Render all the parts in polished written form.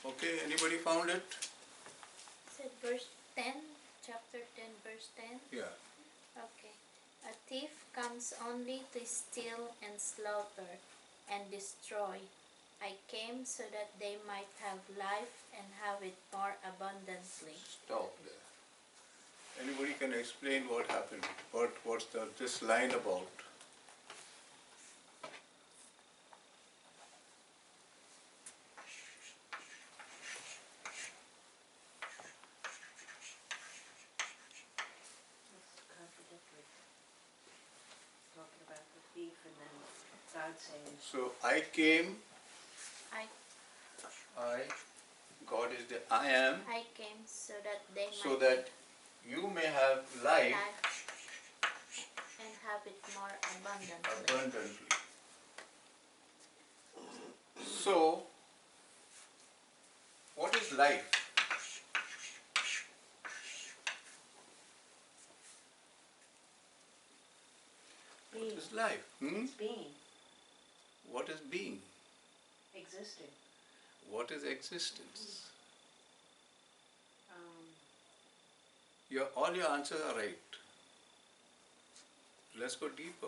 Okay, anybody found it? Said verse 10, chapter 10, verse 10. Yeah. Okay. A thief comes only to steal and slaughter and destroy. I came so that they might have life and have it more abundantly. Stop there. Anybody can explain what happened? What's this line about? It's contradictory. Talking about the thief and then God saying, So I came, I God is the I am, came so that they so might that you may have life life and have it more abundantly. abundantly. So, what is life? What being, is life? being, What is being? existing. What is existence? Um, All your answers are right. Let's go deeper.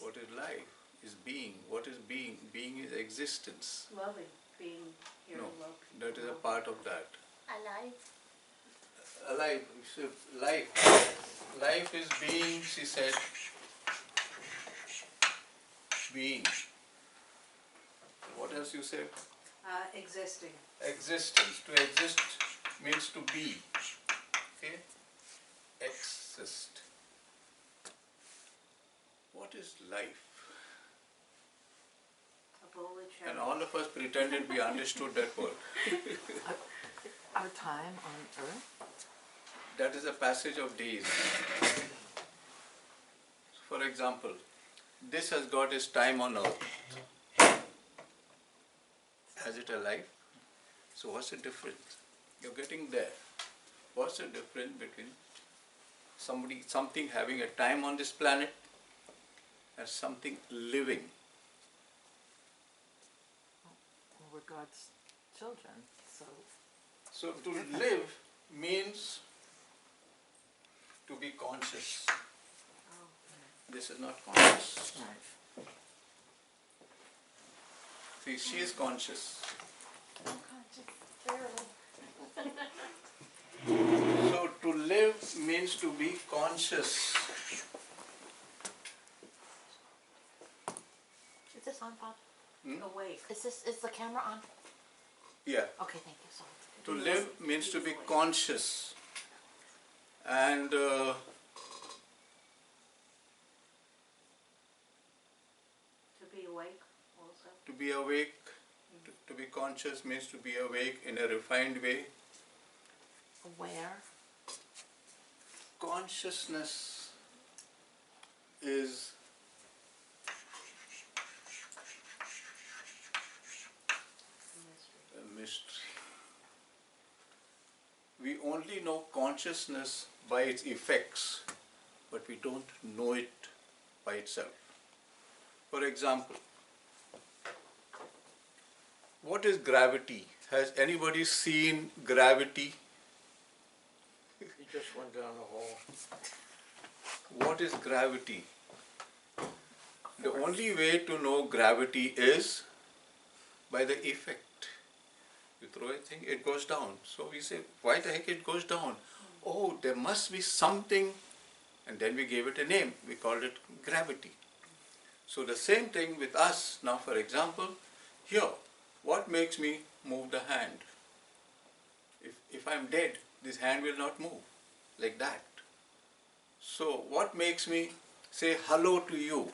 What is life? Is being. What is being? Being is existence. loving, being here No, to love people. that is a part of that. Alive. Alive, so life. Life is being, she said. Being. What else you said? Existing. Existence. To exist means to be. Okay? Exist. What is life? A bowl of cherries. And all of us pretended we understood that word. Our time on earth? That is a passage of days. For example, this has got its time on earth. Has it a life? So what's the difference? You're getting there. What's the difference between something having a time on this planet and something living? We're God's children, so So to live means to be conscious. Oh, This is not conscious. right. See, she is conscious. So to live means to be conscious. Is this on, Bob? awake. Is the camera on? Yeah. Okay, thank you. So To live means to be conscious. And To be awake also. to be awake, to be conscious means to be awake in a refined way. aware. Consciousness is Mystery. a mystery. We only know consciousness by its effects, but we don't know it by itself. For example, what is gravity? Has anybody seen gravity? He just went down the hall. What is gravity? The only way to know gravity is by the effect. You throw a thing, it goes down. So we say, why the heck it goes down? Oh, there must be something, and then we gave it a name. We called it gravity. So the same thing with us. Now, for example, here, what makes me move the hand? If I'm dead, this hand will not move like that. So what makes me say hello to you?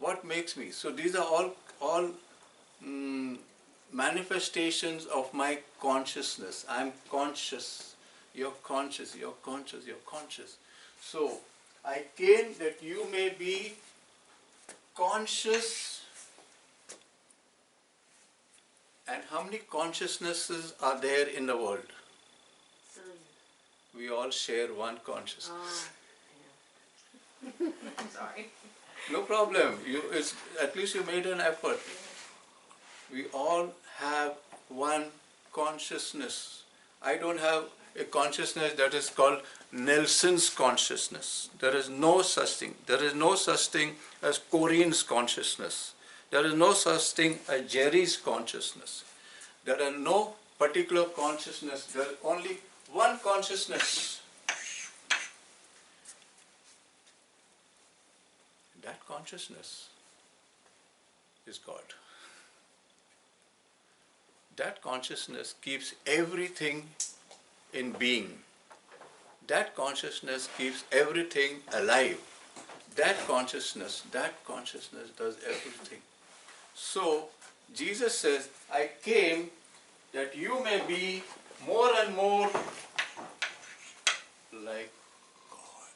What makes me? So these are all manifestations of my consciousness. I'm conscious. You're conscious. You're conscious. You're conscious. So I came that you may be conscious. And how many consciousnesses are there in the world? Billions. We all share one consciousness. Yeah. Sorry. No problem. At least you made an effort. We all have one consciousness. I don't have a consciousness that is called Nelson's consciousness. There is no such thing. There is no such thing as Corinne's consciousness. There is no such thing as Jerry's consciousness. There are no particular consciousness. There is only one consciousness. That consciousness is God. That consciousness keeps everything in being. That consciousness keeps everything alive. That consciousness does everything. So, Jesus says, I came that you may be more and more like God.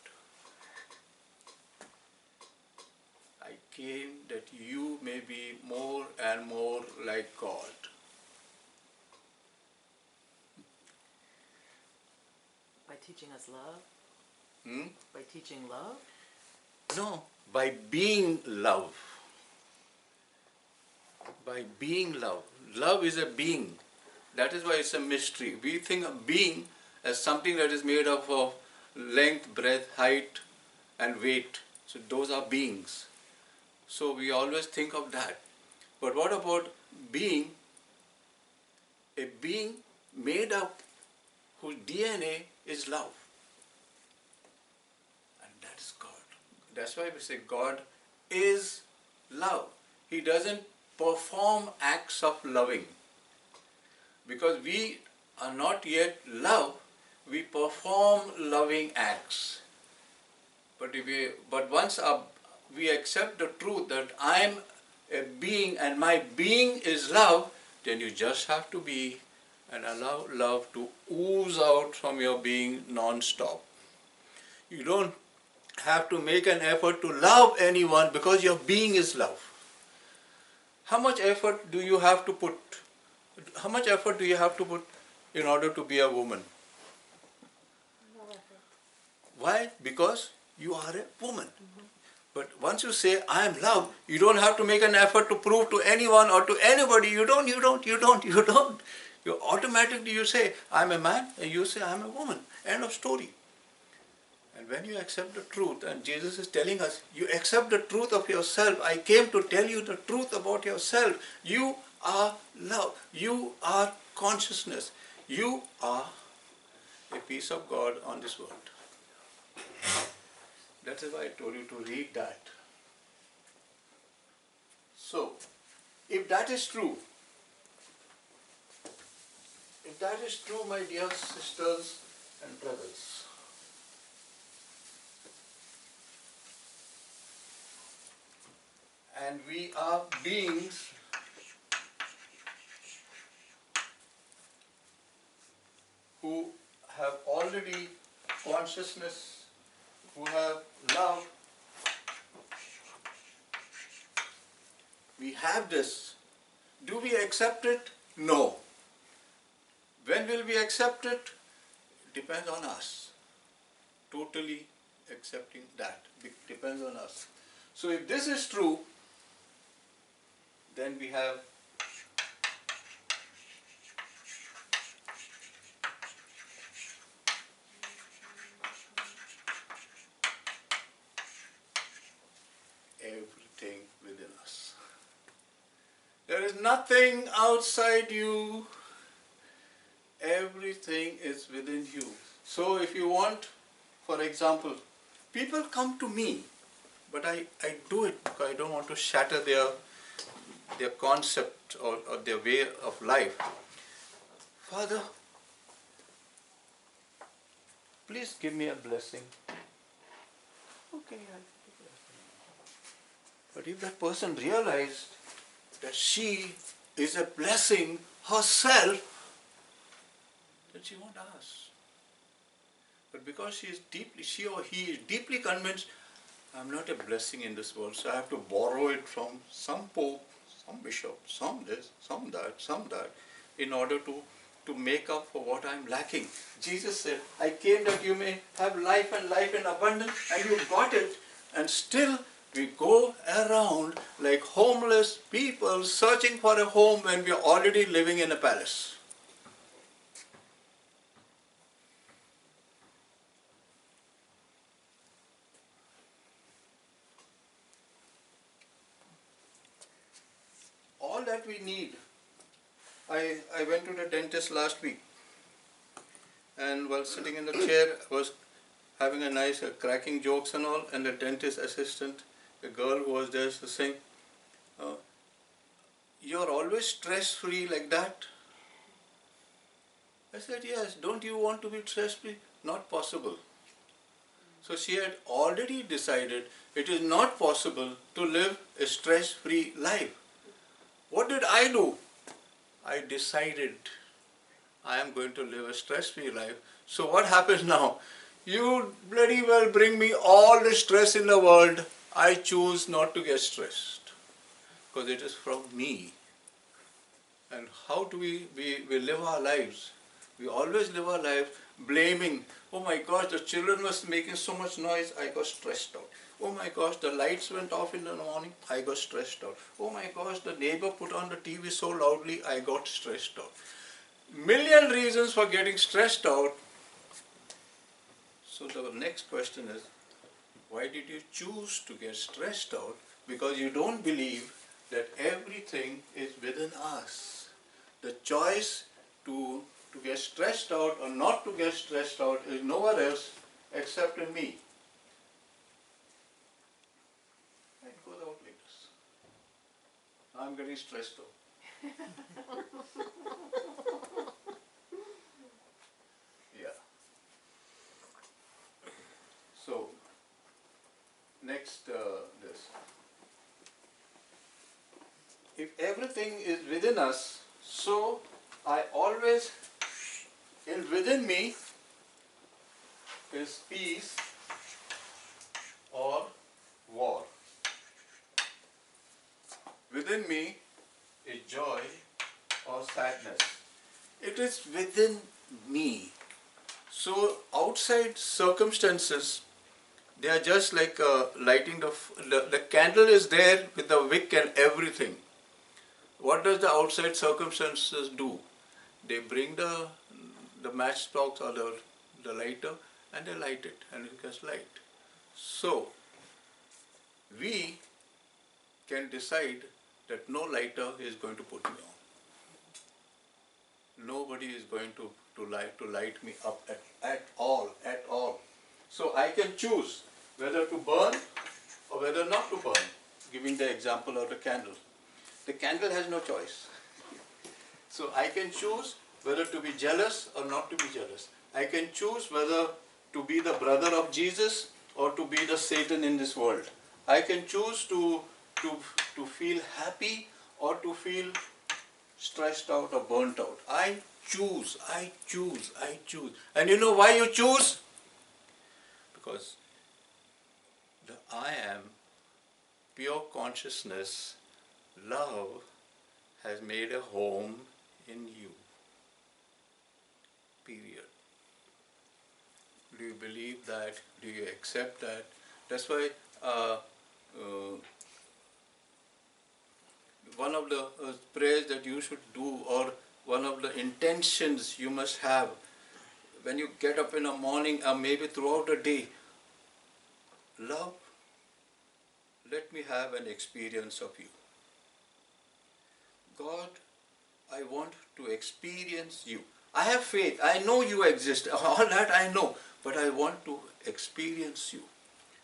I came that you may be more and more like God. By teaching us love? Hmm? By teaching love? No, by being love. By being love. Love is a being. That is why it's a mystery. We think of being as something that is made up of length, breadth, height, and weight. So those are beings. So we always think of that. But what about being? A being made up whose DNA is love. And that's God. That's why we say God is love. He doesn't perform acts of loving. Because we are not yet love, we perform loving acts. But once we accept the truth that I am a being and my being is love, then you just have to be and allow love to ooze out from your being non-stop. You don't have to make an effort to love anyone because your being is love. How much effort do you have to put? How much effort do you have to put in order to be a woman? No effort. Why? Because you are a woman. But once you say, I am love, you don't have to make an effort to prove to anyone or to anybody. You don't. You automatically say, I am a man, and you say, I am a woman. End of story. And when you accept the truth, and Jesus is telling us, you accept the truth of yourself. I came to tell you the truth about yourself. You are love. You are consciousness. You are a piece of God on this world. That is why I told you to read that. So, if that is true, my dear sisters and brothers, and we are beings who have already consciousness, who have love. We have this. Do we accept it? No. When will we accept it? Depends on us. Totally accepting that. It depends on us. So if this is true, then we have everything within us. There is nothing outside you. Everything is within you. So if you want, for example, people come to me, but I do it because I don't want to shatter their concept or their way of life. Father, please give me a blessing. Okay, I'll give you a blessing. But if that person realized that she is a blessing herself, then she won't ask. But because she or he is deeply convinced, I'm not a blessing in this world, so I have to borrow it from some pope, some bishop, some this, some that, in order to make up for what I'm lacking. Jesus said, I came that you may have life and life in abundance, and you got it, and still We go around like homeless people searching for a home when we are already living in a palace. All that we need. I went to the dentist last week, and while sitting in the chair, I was having a nice cracking jokes and all, and the dentist assistant, the girl who was there, was saying, "You're always stress-free like that?" I said, "Yes, don't you want to be stress-free?" Not possible. So she had already decided it is not possible to live a stress-free life. What did I do? I decided I am going to live a stress-free life. So what happens now? You bloody well bring me all the stress in the world. I choose not to get stressed because it is from me. And how do we live our lives? We always live our life blaming, oh my gosh, the children was making so much noise, I got stressed out. Oh my gosh, the lights went off in the morning, I got stressed out. Oh my gosh, the neighbor put on the TV so loudly, I got stressed out. Million reasons for getting stressed out. So the next question is, why did you choose to get stressed out? Because you don't believe that everything is within us. The choice to get stressed out or not to get stressed out is nowhere else except in me. It goes out like this. I'm getting stressed out. Yeah. So, next this. If everything is within us, so I always, within me is peace or war. Within me is joy or sadness. It is within me. So outside circumstances, they are just like lighting the candle is there with the wick and everything. What does the outside circumstances do? They bring the matchbox or the lighter and they light it and it gets light. So we can decide that no lighter is going to put me on. Nobody is going to light me up at all. So I can choose whether to burn or whether not to burn, giving the example of the candle. The candle has no choice. So I can choose whether to be jealous or not to be jealous. I can choose whether to be the brother of Jesus or to be the Satan in this world. I can choose to feel happy or to feel stressed out or burnt out. I choose. And you know why you choose? Because the I am, pure consciousness, love has made a home in you. Period. Do you believe that? Do you accept that? That's why one of the prayers that you should do, or one of the intentions you must have when you get up in the morning or maybe throughout the day, love, let me have an experience of you. God, I want to experience you. I have faith. I know you exist. All that I know. But I want to experience you.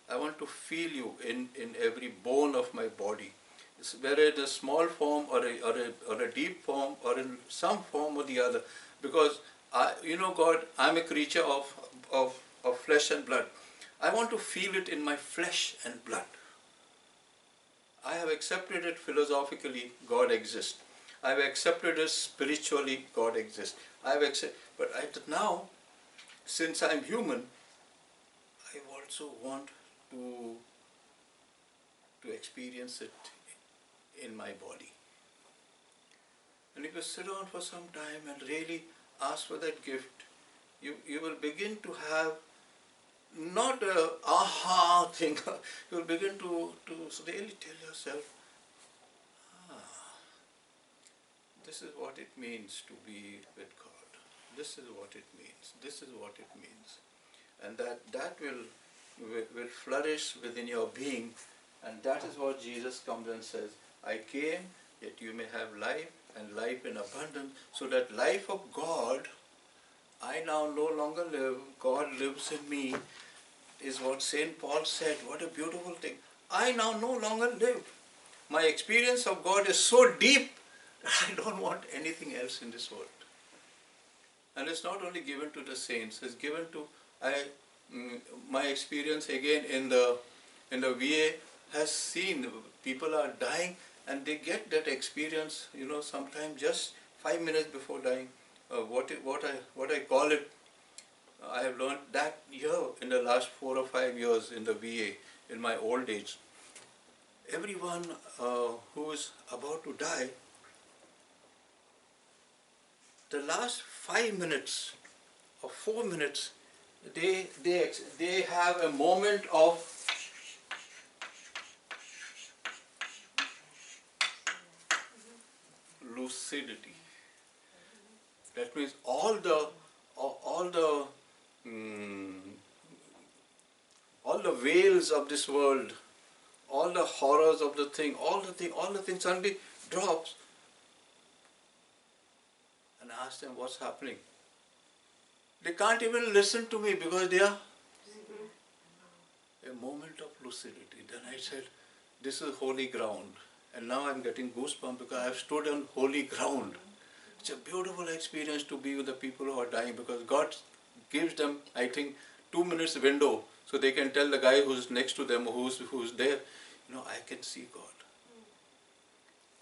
I want to feel you in every bone of my body. Whether in a small form or a deep form or in some form or the other. Because, God, I'm a creature of flesh and blood. I want to feel it in my flesh and blood. I have accepted it philosophically, God exists. I have accepted it spiritually, God exists. But now, since I am human, I also want to experience it in my body. And if you sit down for some time and really ask for that gift, you will begin to have not a aha thing. You'll begin to really tell yourself, this is what it means to be with God. This is what it means. This is what it means. And that will flourish within your being. And that is what Jesus comes and says, I came that you may have life and life in abundance. So that life of God, I now no longer live, God lives in me, is what St. Paul said. What a beautiful thing. I now no longer live. My experience of God is so deep that I don't want anything else in this world. And it's not only given to the saints, it's given to my experience again in the VA has seen people are dying and they get that experience, sometimes just 5 minutes before dying. What I call it, I have learned that here in the last 4 or 5 years in the VA, in my old age, everyone who is about to die, the last 5 minutes or 4 minutes, they have a moment of lucidity. That means all the veils of this world, all the horrors of the thing, all the things suddenly drops. And I ask them what's happening. They can't even listen to me because they are a moment of lucidity. Then I said, this is holy ground. And now I'm getting goosebumps because I've stood on holy ground. It's a beautiful experience to be with the people who are dying because God gives them, I think, 2 minutes window so they can tell the guy who's next to them, who's there, I can see God.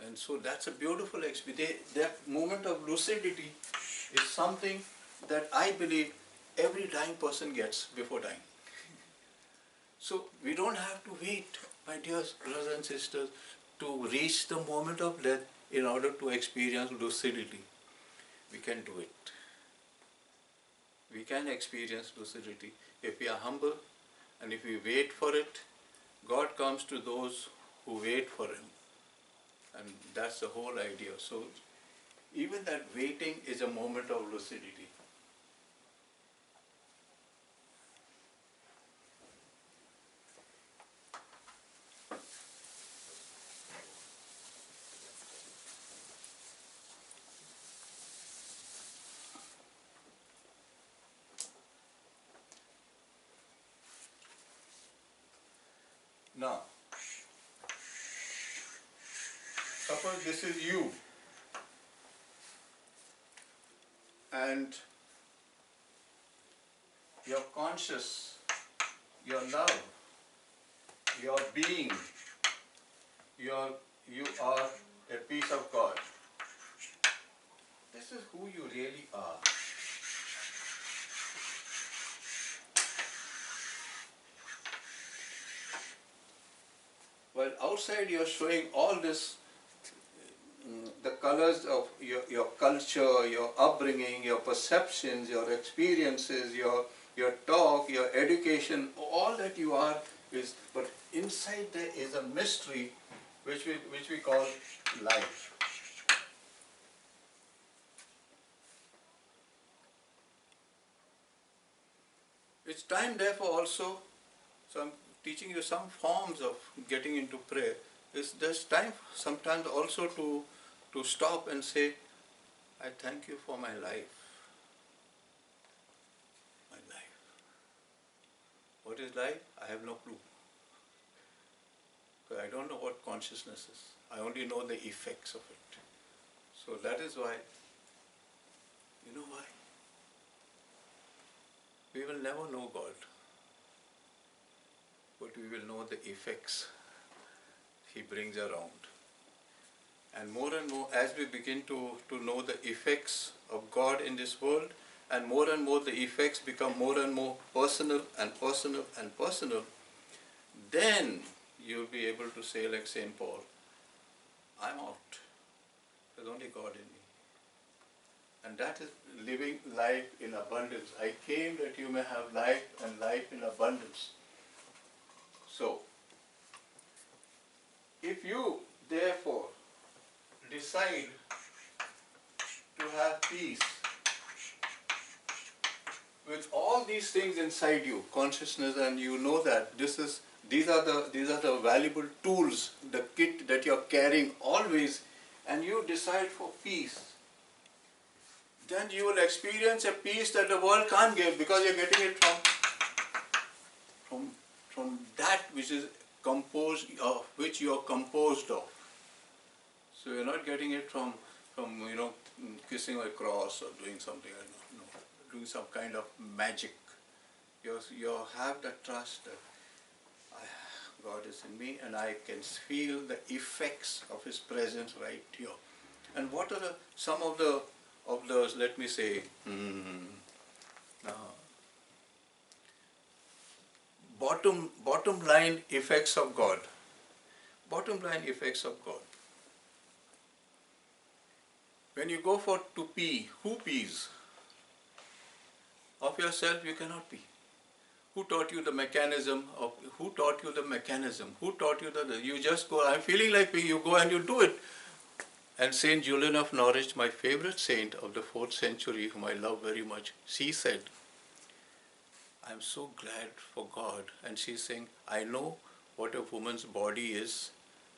And so that's a beautiful experience. That moment of lucidity is something that I believe every dying person gets before dying. So we don't have to wait, my dear brothers and sisters, to reach the moment of death in order to experience lucidity. We can do it. We can experience lucidity if we are humble and if we wait for it. God comes to those who wait for Him. And that's the whole idea. So even that waiting is a moment of lucidity. Now, suppose this is you, and your conscious, your love, your being, you are a piece of God. This is who you really are. While outside you are showing all this, the colors of your culture, your upbringing, your perceptions, your experiences, your talk, your education, all that you are is, but inside there is a mystery which we call life. It's time therefore also, so I'm teaching you some forms of getting into prayer. There's time sometimes also to stop and say, I thank you for my life. My life. What is life? I have no clue. Because I don't know what consciousness is. I only know the effects of it. So that is why, you know why? We will never know God. But we will know the effects He brings around. And more, as we begin to know the effects of God in this world, and more the effects become more and more personal and personal and personal, then you'll be able to say like St. Paul, I'm out. There's only God in me. And that is living life in abundance. I came that you may have life and life in abundance. So, if you therefore decide to have peace with all these things inside you, consciousness, and you know that these are the valuable tools, the kit that you're carrying always, and you decide for peace, then you will experience a peace that the world can't give, because you're getting it from that which is composed of, which you are composed of. So you're not getting it from kissing a cross or doing something like that. No, doing some kind of magic. You have the trust that God is in me, and I can feel the effects of His presence right here. And what are some of those, let me say, bottom line effects of God. Bottom line effects of God. When you go to pee, who pees? Of yourself you cannot pee. Who taught you the mechanism? Who taught you that you just go, I'm feeling like peeing, you go and you do it. And Saint Julian of Norwich, my favorite saint of the 4th century, whom I love very much, she said, I'm so glad for God. And she's saying, I know what a woman's body is,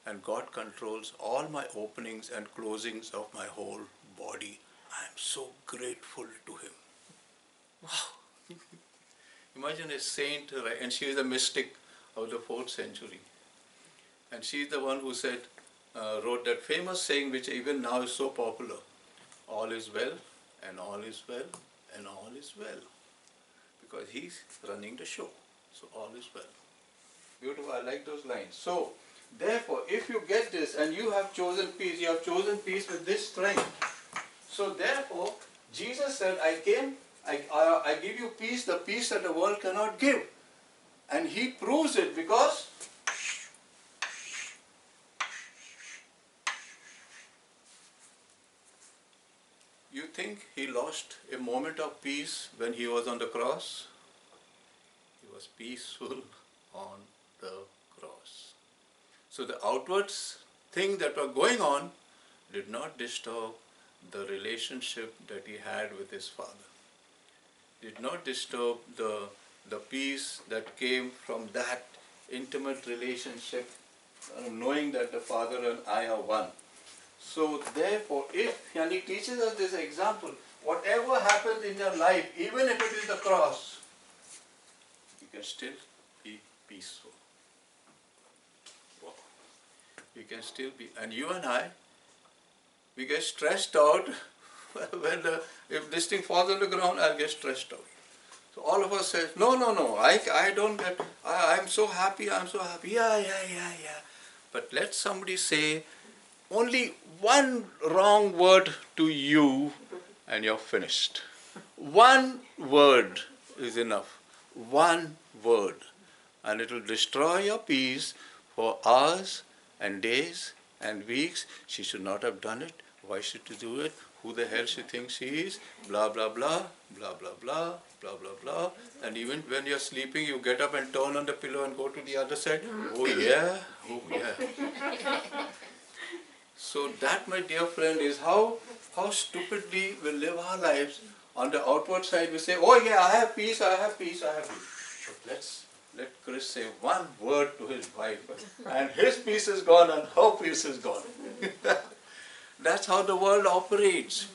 and God controls all my openings and closings of my whole body. I am so grateful to Him. Wow! Imagine a saint, and she is a mystic of the 4th century. And she is the one who said, wrote that famous saying which even now is so popular. All is well, and all is well, and all is well. Because He's running the show. So all is well. Beautiful, I like those lines. So, therefore, if you get this and you have chosen peace, you have chosen peace with this strength. So therefore, Jesus said, I came, I give you peace, the peace that the world cannot give. And He proves it because you think He lost a moment of peace when He was on the cross? He was peaceful on the cross. So the outward thing that were going on did not disturb the relationship that He had with His Father. Did not disturb the peace that came from that intimate relationship, knowing that the Father and I are one. So therefore, and He teaches us this example, whatever happens in your life, even if it is the cross, you can still be peaceful. Wow. You can still be, and you and I, we get stressed out when if this thing falls on the ground, I'll get stressed out. So all of us say, no, I don't get, I'm so happy, yeah. But let somebody say only one wrong word to you and you're finished. One word is enough. One word. And it will destroy your peace for hours and days and weeks. She should not have done it. Why should she do it? Who the hell she thinks she is? Blah, blah, blah, blah, blah, blah, blah, blah, blah. And even when you're sleeping, you get up and turn on the pillow and go to the other side. Oh yeah, oh yeah. So that, my dear friend, is how stupidly we live our lives. On the outward side we say, oh yeah, I have peace. But let Chris say one word to his wife, and his peace is gone and her peace is gone. That's how the world operates,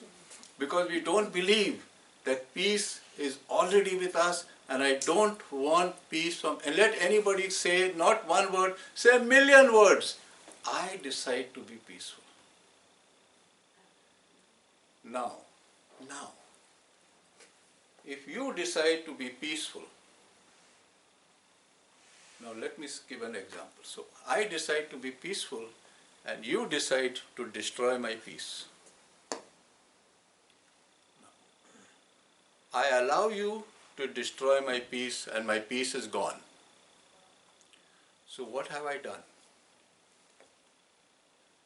because we don't believe that peace is already with us, and I don't want peace from, and let anybody say not one word, say a million words. I decide to be peaceful. Now, if you decide to be peaceful, now let me give an example. So I decide to be peaceful and you decide to destroy my peace. I allow you to destroy my peace and my peace is gone. So what have I done?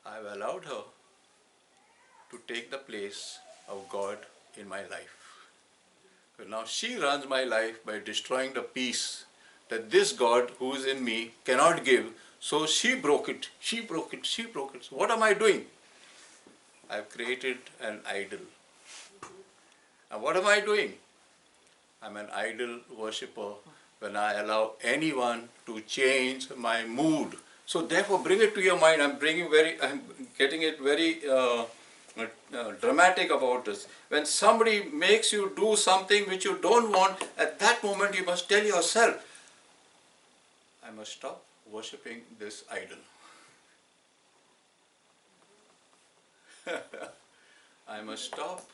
I have allowed her to take the place of God in my life. But now she runs my life by destroying the peace that this God who is in me cannot give. So she broke it, she broke it, she broke it. So what am I doing? I've created an idol. And what am I doing? I'm an idol worshipper when I allow anyone to change my mood. So therefore bring it to your mind. I'm getting it very dramatic about this. When somebody makes you do something which you don't want, at that moment you must tell yourself, I must stop worshipping this idol. I must stop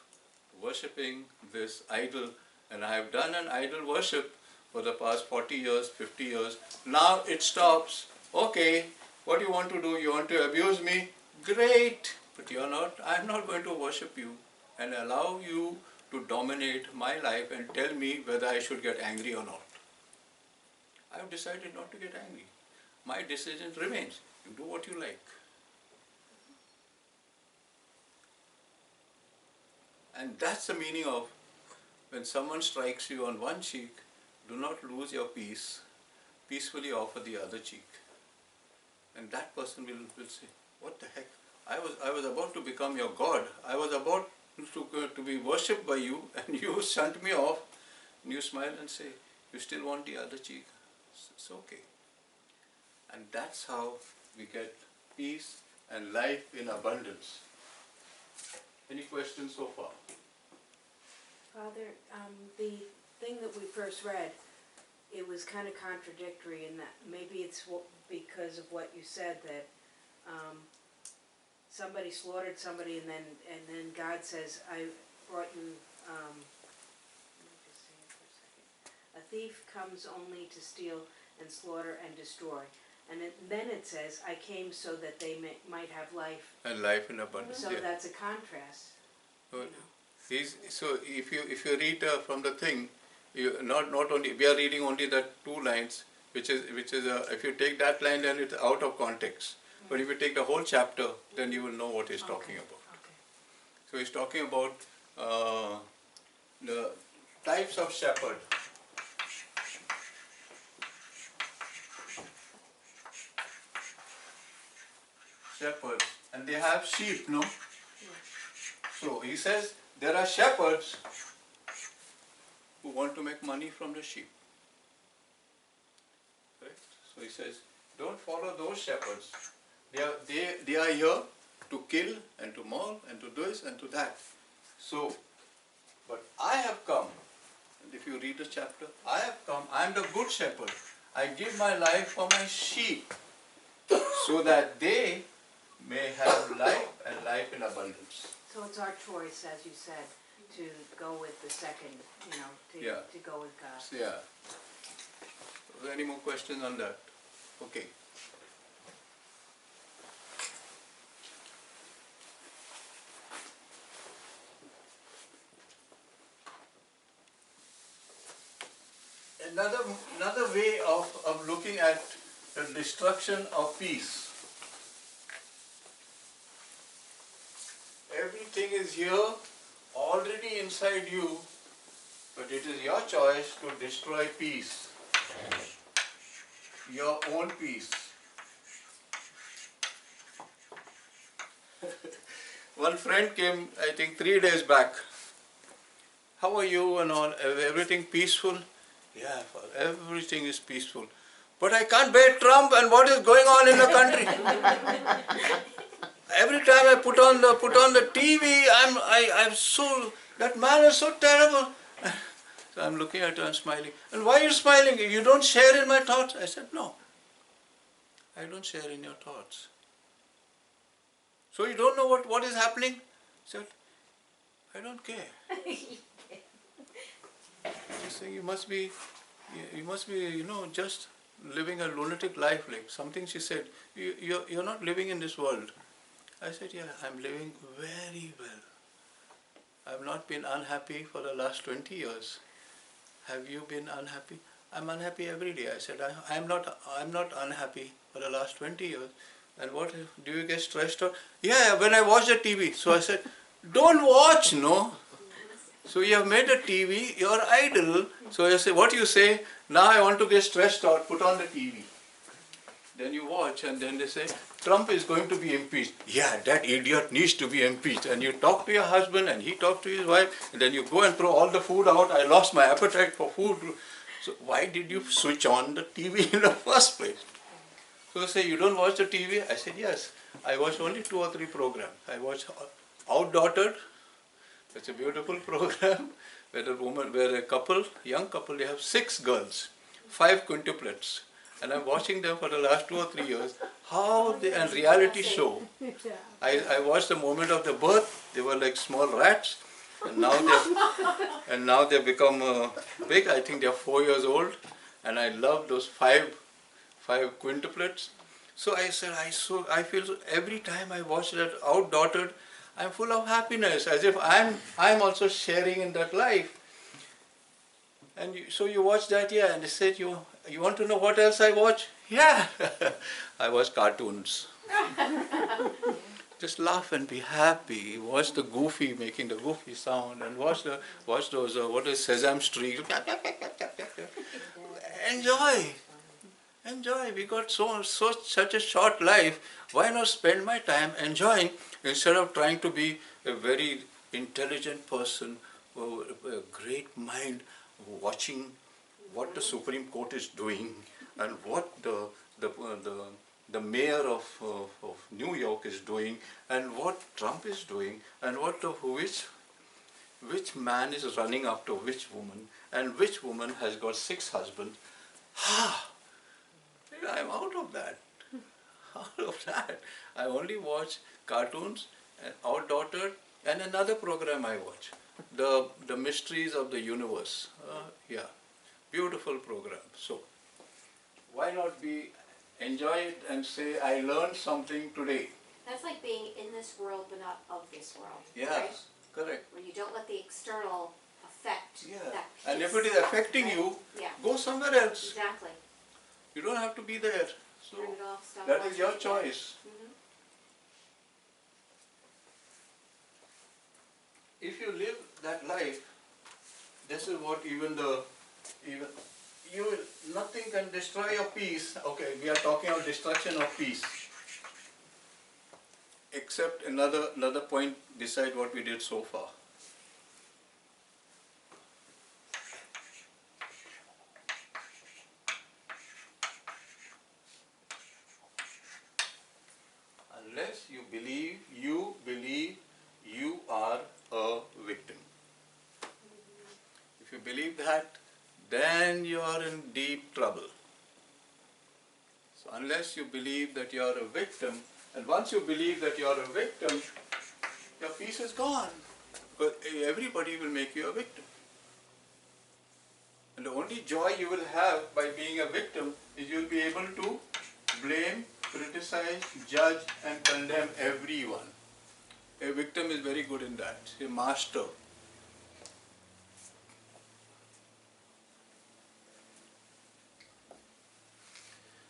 worshipping this idol, and I have done an idol worship for the past 40 years, 50 years. Now it stops. Okay, what do you want to do? You want to abuse me? Great, but you're not. I'm not going to worship you and allow you to dominate my life and tell me whether I should get angry or not. I have decided not to get angry. My decision remains. You do what you like. And that's the meaning of when someone strikes you on one cheek, do not lose your peace. Peacefully offer the other cheek. And that person will say, what the heck? I was about to become your God. I was about to be worshipped by you, and you shunt me off. And you smile and say, you still want the other cheek? It's okay. And that's how we get peace and life in abundance. Any questions so far? Father, the thing that we first read, it was kind of contradictory in that maybe it's because of what you said that somebody slaughtered somebody and then God says, I brought you, let me just say it for a second. A thief comes only to steal and slaughter and destroy. And then it says, I came so that they might have life. And life in abundance. So yeah. that's a contrast. So if you read from the thing, not only we are reading only the 2 lines, which is if you take that line, then it's out of context. But if you take the whole chapter, then you will know what he's talking about. Okay. So he's talking about the types of shepherd. Shepherds, and they have sheep, no? So he says there are shepherds who want to make money from the sheep. Right? So he says, don't follow those shepherds. They are here to kill and to maul and to this and to that. So, but I have come, and if you read the chapter, I have come, I am the good shepherd. I give my life for my sheep so that they may have life and life in abundance. So it's our choice, as you said, to go with the second, to go with God. So, yeah. Are there any more questions on that? Okay. Another way of looking at the destruction of peace. Everything is here, already inside you, but it is your choice to destroy peace, your own peace. One friend came, I think 3 days back. How are you and all? Everything peaceful? Yeah, everything is peaceful. But I can't bear Trump and what is going on in the country. Every time I put on the TV, I'm so, that man is so terrible. So I'm looking at her and smiling. And why are you smiling? You don't share in my thoughts? I said, no. I don't share in your thoughts. So you don't know what is happening? I said, I don't care. So you must be, just living a lunatic life, like something she said. You're not living in this world. I said, yeah, I'm living very well. I've not been unhappy for the last 20 years. Have you been unhappy? I'm unhappy every day. I said, I'm not unhappy for the last 20 years. And what, do you get stressed out? Yeah, when I watch the TV. So I said, don't watch, no. So you have made a TV your idol. So you say, what you say, now I want to get stressed out, put on the TV. Then you watch and then they say, Trump is going to be impeached. Yeah, that idiot needs to be impeached. And you talk to your husband and he talks to his wife. And then you go and throw all the food out. I lost my appetite for food. So why did you switch on the TV in the first place? So they say, you don't watch the TV? I said, yes. I watch only 2 or 3 programs. I watch Outdaughtered. It's a beautiful program where a couple, young couple, they have 6 girls, 5 quintuplets. And I'm watching them for the last 2 or 3 years. How they, and reality show. I watched the moment of the birth. They were like small rats. And now they've become big. I think they're 4 years old. And I love those 5 quintuplets. So I said, I feel every time I watch that Outdaughtered, I'm full of happiness, as if I'm also sharing in that life. And so you watch that, yeah, and they said, you want to know what else I watch? Yeah, I watch cartoons. Just laugh and be happy. Watch the Goofy making the Goofy sound, and watch those what is Sesame Street. Enjoy. We got such a short life. Why not spend my time enjoying instead of trying to be a very intelligent person, a great mind, watching what the Supreme Court is doing and what the mayor of New York is doing and what Trump is doing and which man is running after which woman and which woman has got 6 husbands. I'm out of that. I only watch cartoons and Outdaughtered and another program I watch, the Mysteries of the Universe. Yeah, beautiful program. So why not enjoy it and say, I learned something today. That's like being in this world but not of this world. Yes, right? correct. Where you don't let the external affect that piece. And if it is affecting you, go somewhere else. Exactly. You don't have to be there. So Turn it off, stop that is watching your it. choice. Mhm. If you live that life, this is what nothing can destroy your peace. Okay, we are talking of destruction of peace. Except another point beside what we did so far. Unless you believe you are a victim. If you believe that, then you are in deep trouble. So unless you believe that you are a victim, and once you believe that you are a victim, your peace is gone. Because everybody will make you a victim. And the only joy you will have by being a victim is you will be able to blame, criticize, judge and condemn everyone. A victim is very good in that, a master.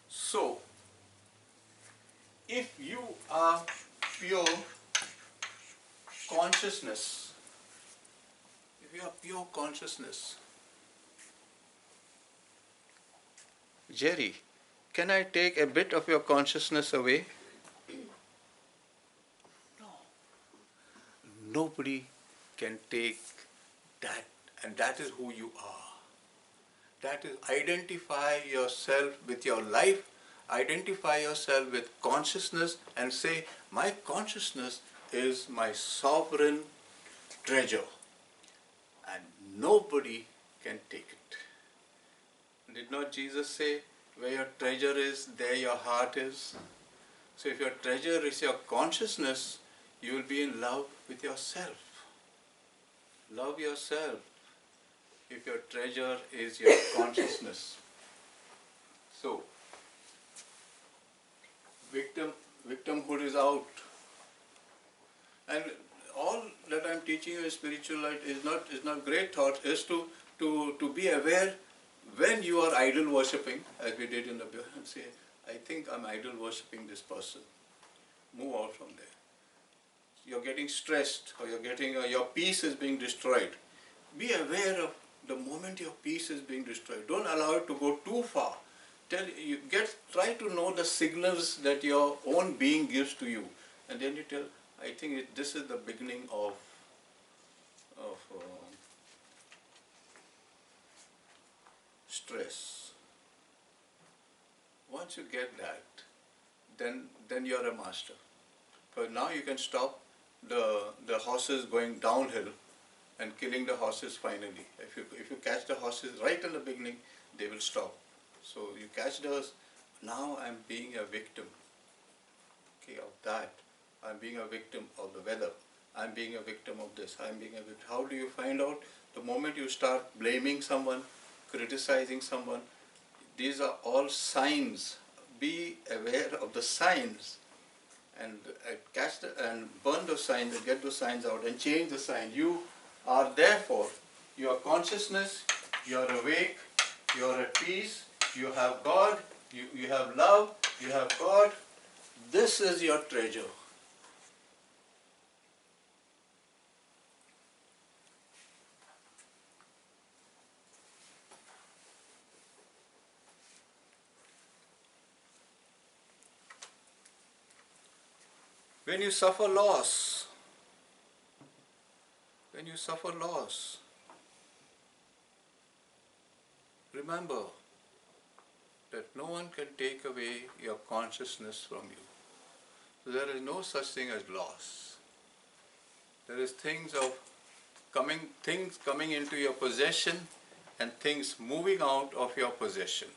So, if you are pure consciousness, Jerry, can I take a bit of your consciousness away? No. Nobody can take that, and that is who you are. That is, identify yourself with your life, identify yourself with consciousness and say, my consciousness is my sovereign treasure and nobody can take it. Did not Jesus say, where your treasure is, there your heart is? So if your treasure is your consciousness, you will be in love with yourself. Love yourself if your treasure is your consciousness. So, victimhood is out. And all that I am teaching you in spiritual light is not great thought, is to be aware when you are idol worshipping, as we did in the and say, I think I'm idol worshipping this person. Move out from there. you're getting stressed, or you're getting, your peace is being destroyed, be aware of the moment your peace is being destroyed. Don't allow it to go too far. Try to know the signals that your own being gives to you, and then you tell, I think this is the beginning of stress. Once you get that, then you're a master. Because now you can stop the horses going downhill and killing the horses finally. If you catch the horses right in the beginning, they will stop. So you catch those, now I'm being a victim, okay, of that. I'm being a victim of the weather. I'm being a victim of this. I'm being a victim. How do you find out? The moment you start blaming someone, criticizing someone, these are all signs. Be aware of the signs and and burn those signs and get those signs out and change the sign. You are therefore, your consciousness, you're awake, you're at peace, you have God, you have love, you have God. This is your treasure. When you suffer loss, remember that no one can take away your consciousness from you. So there is no such thing as loss. There is things coming into your possession and things moving out of your possession.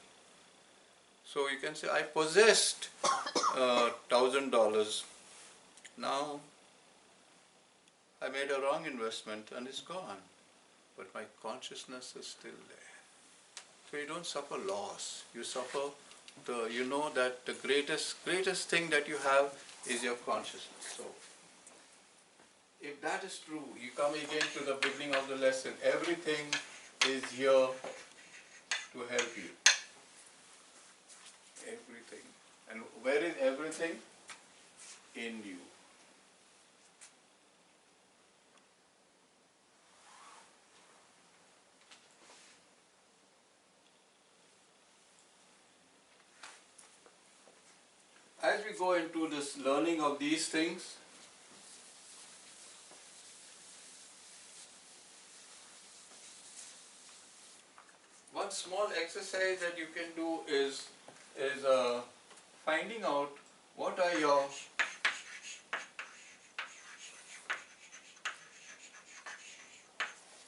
So you can say, I possessed $1,000. Now I made a wrong investment and it's gone, but my consciousness is still there. So you don't suffer loss. You suffer you know that the greatest thing that you have is your consciousness. So if that is true, you come again to the beginning of the lesson. Everything is here to help you. Everything. And where is everything? In you. As we go into this learning of these things, one small exercise that you can do is finding out what are your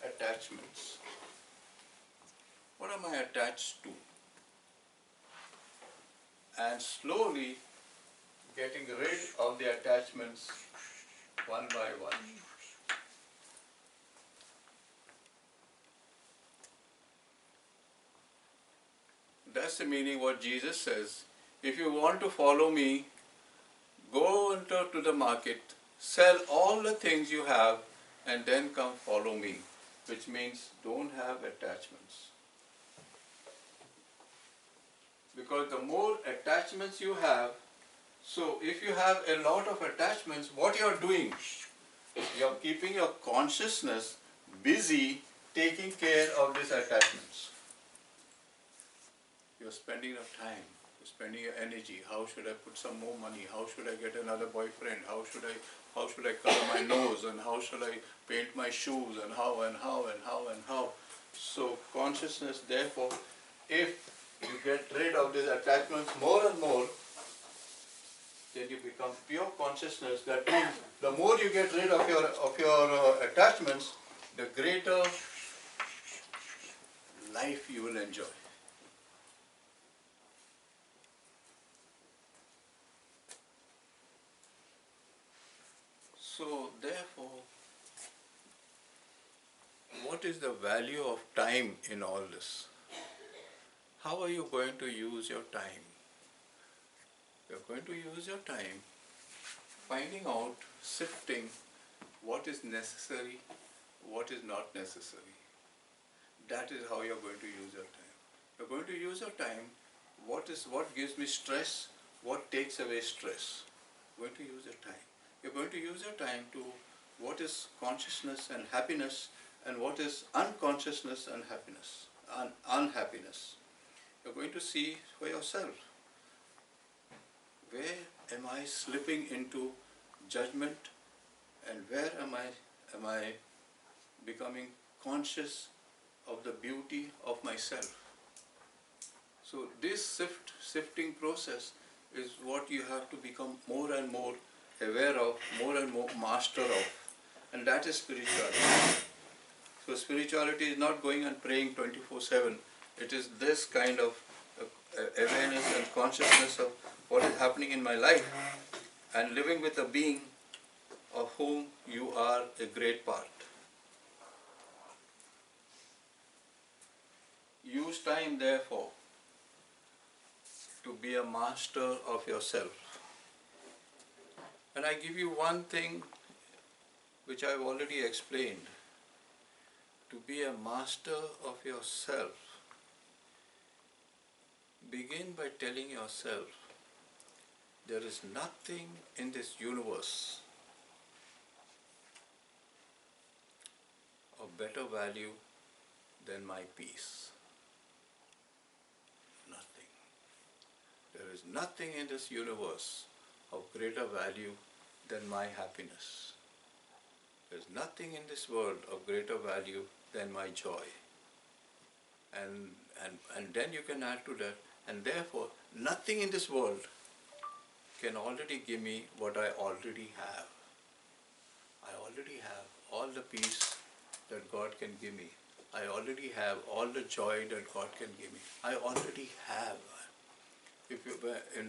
attachments. What am I attached to? And slowly getting rid of the attachments one by one. That's the meaning what Jesus says. If you want to follow me, go into the market, sell all the things you have, and then come follow me. Which means don't have attachments. Because the more attachments you have, so if you have a lot of attachments, what you are doing? You are keeping your consciousness busy taking care of these attachments. You are spending your time, you're spending your energy. How should I put some more money? How should I get another boyfriend? How should I color my nose? And how should I paint my shoes? And how and how and how and how? So consciousness, therefore, if you get rid of these attachments more and more, then you become pure consciousness. That means the more you get rid of your attachments, the greater life you will enjoy. So therefore, what is the value of time in all this? How are you going to use your time? You're going to use your time finding out, sifting what is necessary, what is not necessary. That is how you're going to use your time. You're going to use your time, what gives me stress, what takes away stress. You're going to use your time. you're going to use your time to what is consciousness and happiness and what is unconsciousness and happiness, unhappiness. You're going to see for yourself, where am I slipping into judgment and where am I becoming conscious of the beauty of myself. So this sifting process is what you have to become more and more aware of, more and more master of, and that is spirituality. So spirituality is not going and praying 24/7. It is this kind of awareness and consciousness of what is happening in my life and living with a being of whom you are a great part. Use time, therefore, to be a master of yourself. And I give you one thing which I've already explained. To be a master of yourself, begin by telling yourself, there is nothing in this universe of better value than my peace. Nothing. There is nothing in this universe of greater value than my happiness. There is nothing in this world of greater value than my joy. And then you can add to that, and therefore nothing in this world can already give me what I already have. I already have all the peace that God can give me. I already have all the joy that God can give me. I already have.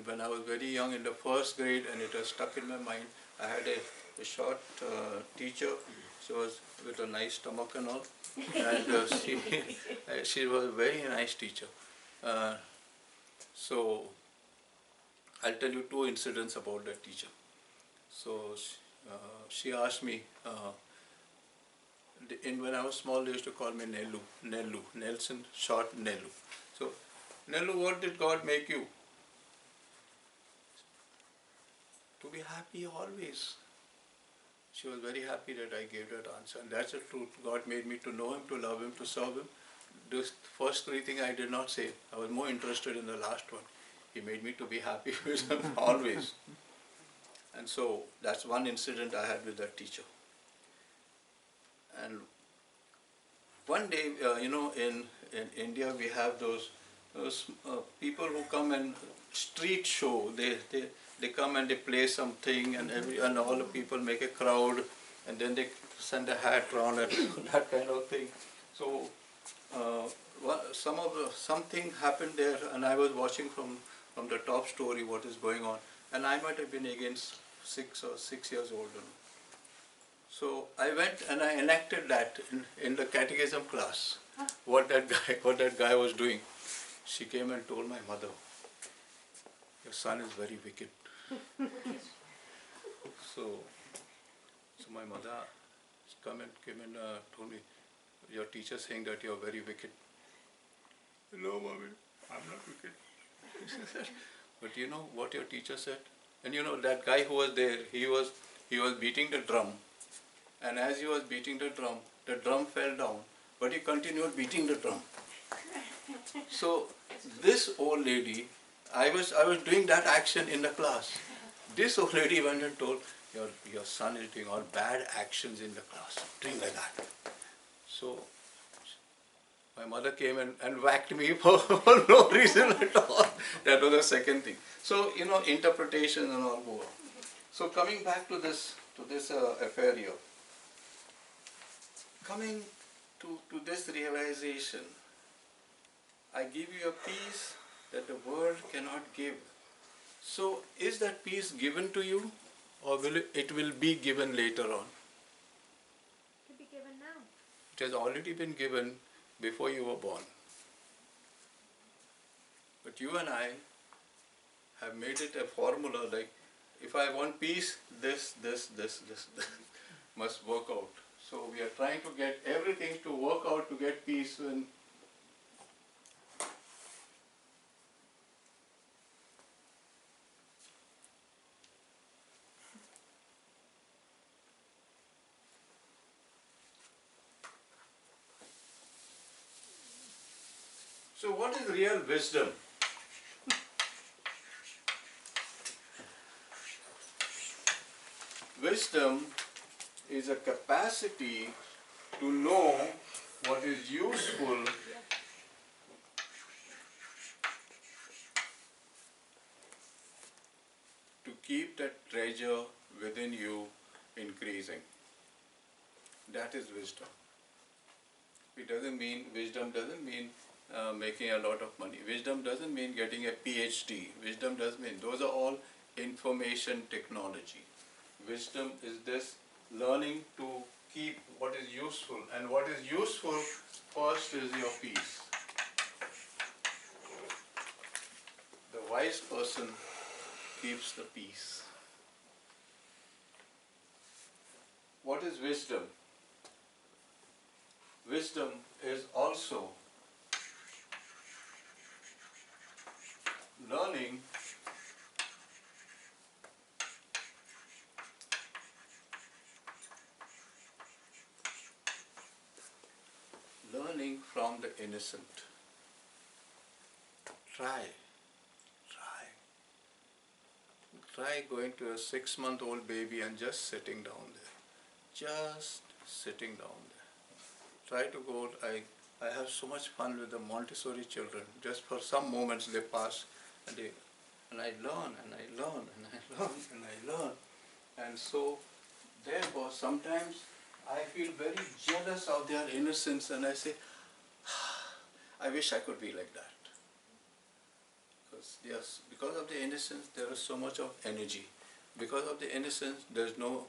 When I was very young in the first grade and it was stuck in my mind, I had a short teacher. She was with a nice stomach and all. And she was a very nice teacher. So I'll tell you two incidents about that teacher. So she asked me, when I was small, they used to call me Nellu, Nelson, short Nellu. So, Nellu, what did God make you? To be happy always. She was very happy that I gave that answer, and that's the truth. God made me to know Him, to love Him, to serve Him. Those first three things I did not say. I was more interested in the last one. He made me to be happy with Him always. And so, that's one incident I had with that teacher. And one day, in India we have those people who come and street show. They come and they play something, and all the people make a crowd, and then they send a hat round and that kind of thing. So something happened there, and I was watching from the top story what is going on, and I might have been against 6 years old. So I went and I enacted that in the catechism class, what that guy was doing. She came and told my mother, your son is very wicked. So my mother came and told me, your teacher saying that you're very wicked. No, mommy, I'm not wicked. But you know what your teacher said? And you know that guy who was there, he was beating the drum. And as he was beating the drum fell down, but he continued beating the drum. So this old lady, I was doing that action in the class. This old lady went and told, your son is doing all bad actions in the class, doing like that. So my mother came and whacked me for no reason at all. That was the second thing. So, interpretation and all go on. So coming back to this affair here. Coming to this realization, I give you a peace that the world cannot give. So is that peace given to you, or it will be given later on? It could be given now. It has already been given before you were born. But you and I have made it a formula, like if I want peace, this must work out. So we are trying to get everything to work out to get peace. And So what is real wisdom? Wisdom is a capacity to know what is useful to keep that treasure within you increasing. That is wisdom. Wisdom doesn't mean making a lot of money. Wisdom doesn't mean getting a PhD. Wisdom doesn't mean, those are all information technology. Wisdom is this learning to keep what is useful, and what is useful first is your peace. The wise person keeps the peace. What is wisdom? Wisdom is also learning from the innocent. Try going to a 6-month-old baby and just sitting down there. Just sitting down there. Try to go, I have so much fun with the Montessori children. Just for some moments they pass and I learn and I learn and I learn and I learn. And so therefore sometimes I feel very jealous of their innocence and I say, I wish I could be like that. Yes, because of the innocence there is so much of energy. Because of the innocence there is no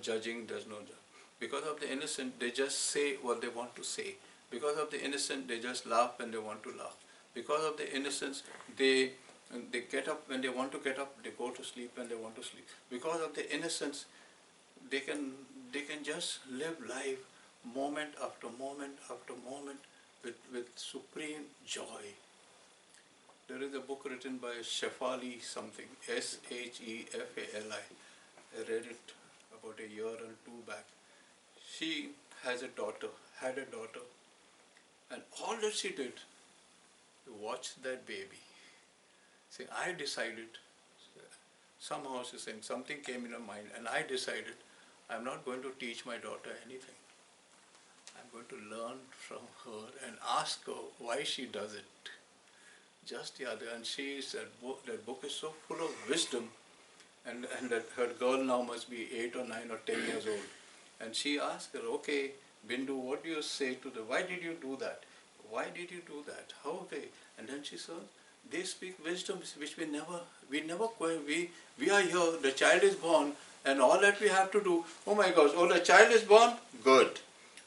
judging, because of the innocent they just say what they want to say. Because of the innocent they just laugh when they want to laugh. Because of the innocence they get up when they want to get up, they go to sleep when they want to sleep. Because of the innocence they can just live life moment after moment after moment with supreme joy. There is a book written by Shefali something, Shefali. I read it about a year or two back. She had a daughter, and all that she did to watch that baby. See, I decided, somehow she's saying, something came in her mind, and I decided I'm not going to teach my daughter anything. I'm going to learn from her and ask her why she does it. Just the other, and she said, that book is so full of wisdom, and that her girl now must be 8 or 9 or 10 years old. And she asked her, okay, Bindu, what do you say to why did you do that? Why did you do that? How they? And then she said, they speak wisdoms which we are here, the child is born, and all that we have to do, oh my gosh, oh the child is born? Good.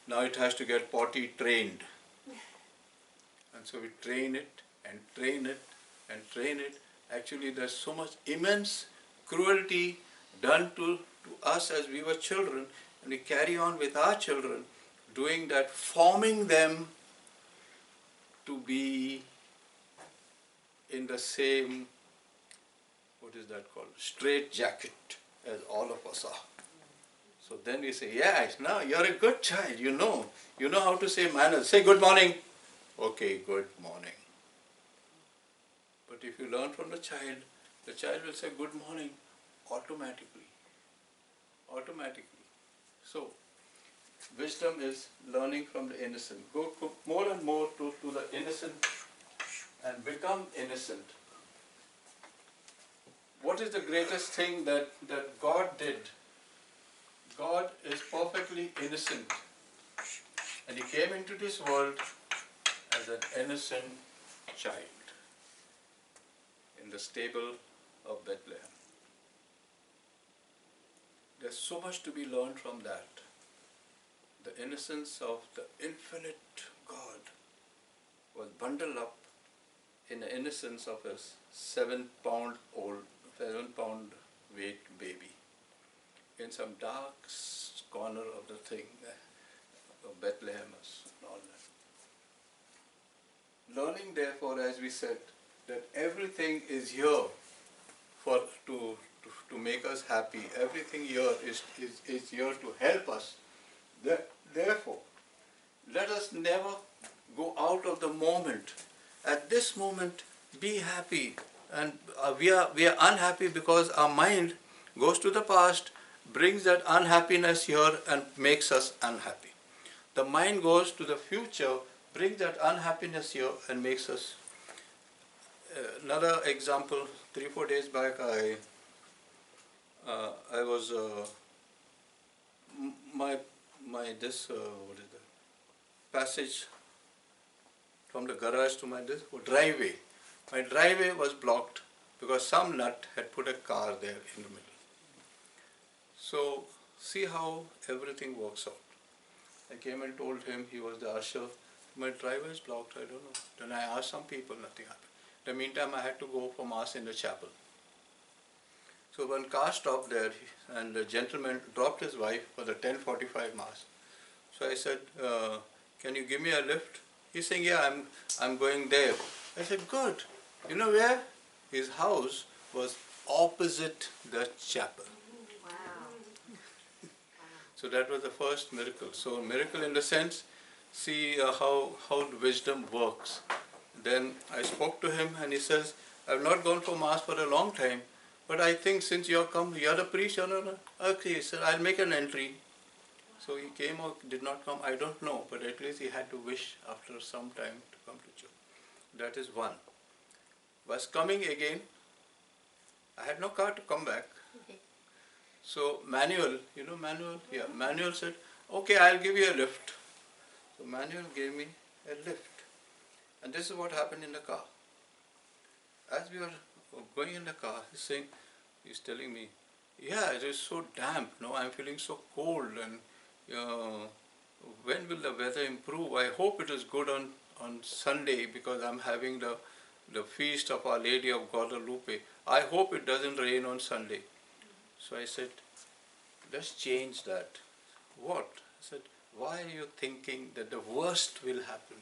Now it has to get potty trained. And so we train it, and train it, and train it. Actually there's so much immense cruelty done to us as we were children, and we carry on with our children, doing that, forming them to be in the same, what is that called, straight jacket as all of us are. So then we say, yes, now you're a good child, you know how to say manners. Say good morning. Okay, good morning. But if you learn from the child will say good morning automatically. So, wisdom is learning from the innocent. Go more and more to the innocent and become innocent. What is the greatest thing that God did? God is perfectly innocent. And He came into this world as an innocent child in the stable of Bethlehem. There's so much to be learned from that. The innocence of the infinite God was bundled up in the innocence of a 7-pound weight baby in some dark corner of the thing of Bethlehem and all that. Learning therefore, as we said, that everything is here to make us happy. Everything here is here to help us. Therefore, let us never Go out of the moment. At this moment, be happy. And we are unhappy because our mind goes to the past, brings that unhappiness here and makes us unhappy. The mind goes to the future, brings that unhappiness here and makes us. Another example, 3-4 days back, I was what is that passage from the garage to my driveway. My driveway was blocked because some nut had put a car there in the middle. So see how everything works out. I came and told him, he was the usher, my driveway is blocked, I don't know. Then I asked some people, nothing happened. In the meantime, I had to go for mass in the chapel. So one car stopped there and the gentleman dropped his wife for the 10:45 mass. So I said, can you give me a lift? He's saying, yeah, I'm going there. I said, good. You know where? His house was opposite the chapel. Wow. So that was the first miracle. So miracle in the sense, see how wisdom works. Then I spoke to him and he says, I've not gone for mass for a long time, but I think since you're the priest, you're not. Okay, sir, I'll make an entry. So he came or did not come, I don't know, but at least he had to wish after some time to come to church. That is one. Was coming again, I had no car to come back. So Manuel, you know Manuel? Yeah, Manuel said, okay, I'll give you a lift. So Manuel gave me a lift. And this is what happened in the car. As we were going in the car, he's telling me, yeah, it is so damp, no, I'm feeling so cold and when will the weather improve? I hope it is good on Sunday because I'm having the feast of Our Lady of Guadalupe. I hope it doesn't rain on Sunday. So I said, let's change that. What? I said, why are you thinking that the worst will happen?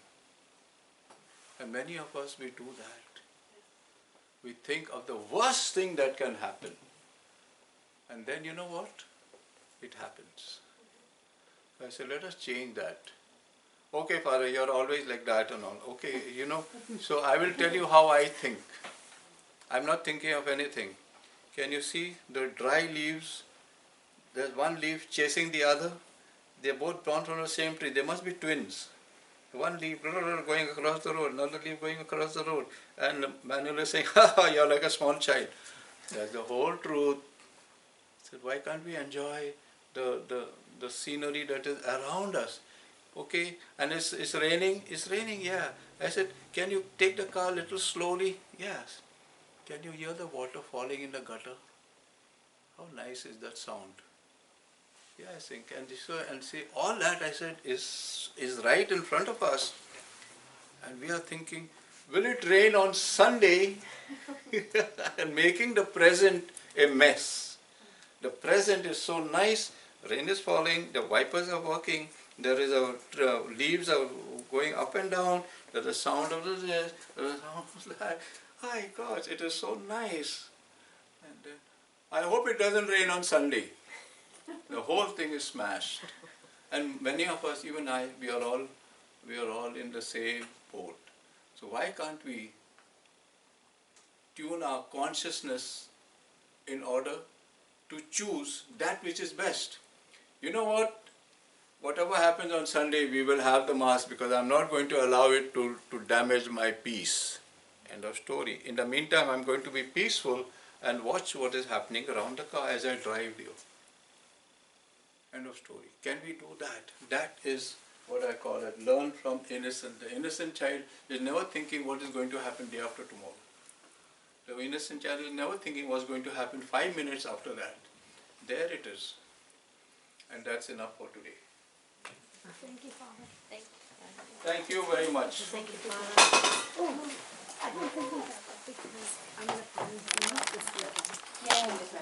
And many of us, we do that. We think of the worst thing that can happen. And then you know what? It happens. I said, let us change that. Okay, Father, you're always like that and all. Okay, so I will tell you how I think. I'm not thinking of anything. Can you see the dry leaves? There's one leaf chasing the other. They're both born from the same tree. They must be twins. One leaf going across the road, another leaf going across the road. And Manuel is saying, you're like a small child. That's the whole truth. I said, why can't we enjoy the scenery that is around us? Okay, and it's raining? It's raining, yeah. I said, can you take the car a little slowly? Yes. Can you hear the water falling in the gutter? How nice is that sound? Yeah, I think, and see, all that I said is right in front of us. And we are thinking, will it rain on Sunday? And making the present a mess. The present is so nice, rain is falling, the wipers are working, there is leaves are going up and down, there's a sound of this, there's a sound of that. My gosh, it is so nice. And I hope it doesn't rain on Sunday. The whole thing is smashed. And many of us, even I, we are all in the same boat. So why can't we tune our consciousness in order to choose that which is best? You know what? Whatever happens on Sunday, we will have the mass because I'm not going to allow it to damage my peace. End of story. In the meantime, I'm going to be peaceful and watch what is happening around the car as I drive you. End of story. Can we do that? That is what I call it. Learn from innocent. The innocent child is never thinking what is going to happen day after tomorrow. The innocent child is never thinking what's going to happen 5 minutes after that. There it is. And that's enough for today. Thank you, Father. Thank you very much. Thank you, Father. I'm gonna find this.